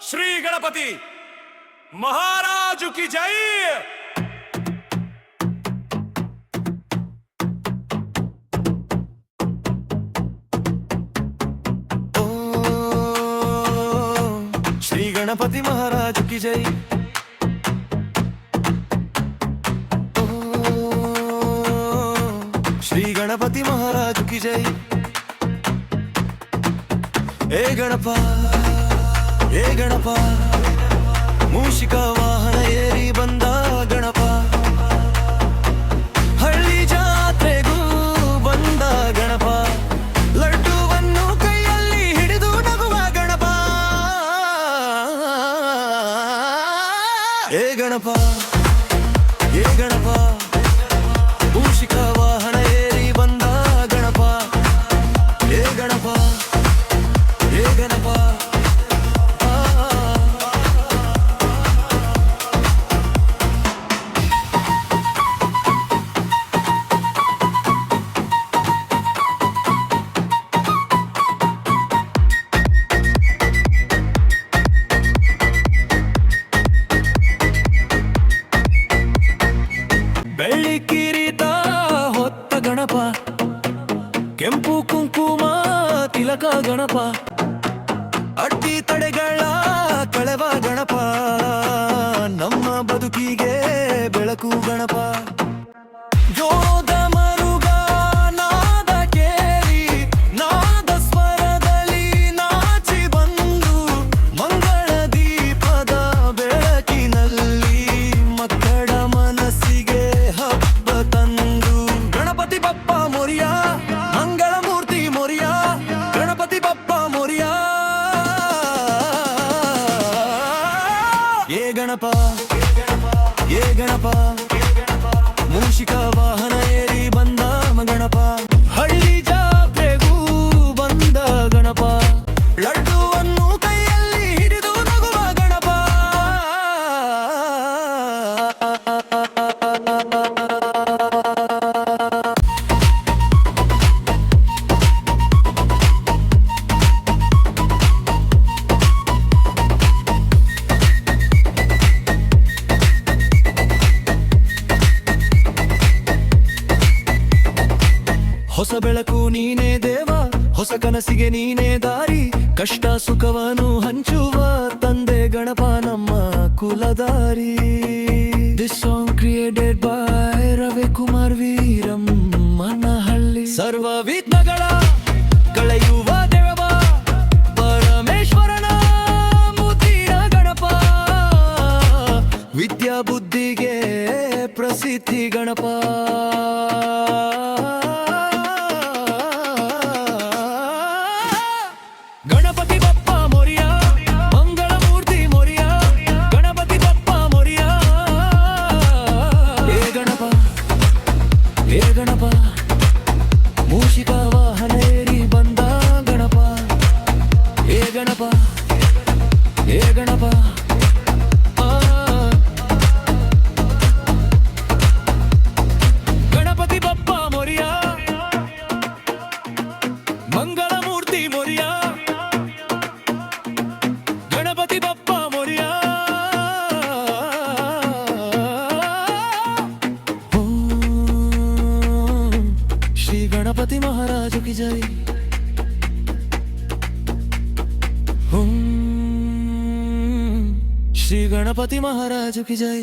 श्री गणपति महाराज की जय। श्री गणपति महाराज की जय। श्री गणपति महाराज की जय। ए गणपा मूषिका वाहन ಏರಿ ಬಂದ ಗಣಪ ಹಳ್ಳಿ ಜಾತ್ರೆಗೂ ಬಂದ ಗಣಪ ಲಡ್ಡುವನ್ನು ಕೈಯಲ್ಲಿ ಹಿಡಿದು ನಗುವ ಗಣಪ ಏ ಗಣಪ ಮೂಷಿಕಾ ವಾಹನ ಏರಿ ಬಂದ ಗಣಪ ಏ ಗಣಪ ಬೆಳ್ಳಿ ಕಿರೀಟ ಹೊತ್ತ ಗಣಪ ಕೆಂಪು ಕುಂಕುಮ ತಿಲಕ ಗಣಪ ಅಡ್ಡಿ ತಡೆಗಳ ಕಳೆವ ಗಣಪ ನಮ್ಮ ಬದುಕಿಗೆ ಬೆಳಕು ಗಣಪ ಜೋದ ಮರುಗ ನಾದ ಕೇರಿ ನಾದ ಸ್ವರದಲ್ಲಿ ನಾಚಿ ಬಂದು ಮಂಗಳ ದೀಪದ ಬೆಳಕಿನಲ್ಲಿ ಮಕ್ಕಳ ಮನಸ್ಸಿಗೆ ಹಬ್ಬ ತಂದು ಗಣಪತಿ ಬಪ್ಪ ಮೊರಿಯ ಮಂಗಳ ಮೂರ್ತಿ ಮೊರಿಯ ಗಣಪತಿ ಬಪ್ಪ ಮೊರಿಯ ಏ ಗಣಪ ಮೂಷಿಕ ವಾಹನ ಏರಿ ಬಂದ ಗಣಪ ಹಳ್ಳಿ ಜಾತ್ರೆಗೂ ಬಂದ ಗಣಪ ಲಡ್ಡುವನ್ನು ಕೈಯಲ್ಲಿ ಹಿಡಿದು ನಗುವ ಗಣಪ ಹೊಸ ಬೆಳಕು ನೀನೇ ದೇವ, ಹೊಸ ಕನಸಿಗೆ ನೀನೇ ದಾರಿ, ಕಷ್ಟ ಸುಖವನ್ನು ಹಂಚುವ ತಂದೆ ಗಣಪ ನಮ್ಮ ಕುಲದಾರಿ. This song created by Ravikumar Veeram Manahalli. ಸರ್ವ ವಿಘ್ನಗಳ ಕಳೆಯುವ ದೇವ ಪರಮೇಶ್ವರನ ಮುದ್ದಿನ ಗಣಪ, ವಿದ್ಯಾ ಬುದ್ಧಿಗೆ ಪ್ರಸಿದ್ಧಿ ಗಣಪ. ಗಣಪತಿ ಬಪ್ಪ ಮೊರಿಯ ಮಂಗಳ ಮೂರ್ತಿ ಮೊರಿಯ, ಗಣಪತಿ ಬಪ್ಪ ಮೊರಿಯ. ಏ ಗಣಪ ಮೂಷಿಕ ವಾಹನ ಏರಿ ಬಂದ ಗಣಪ. ಏ ಗಣಪ ಗಣಪತಿ ಬಪ್ಪ ಮೊರಿಯ ಮಂಗಳ ಮೂರ್ತಿ ಮೊರಿಯ, ಗಣಪತಿ ಬಪ್ಪ ಮೊರಿಯ. ಶ್ರೀ ಗಣಪತಿ ಮಹಾರಾಜ ಕಿ ಜೈ. ಶ್ರೀ ಗಣಪತಿ ಮಹಾರಾಜ ಕಿ ಜೈ.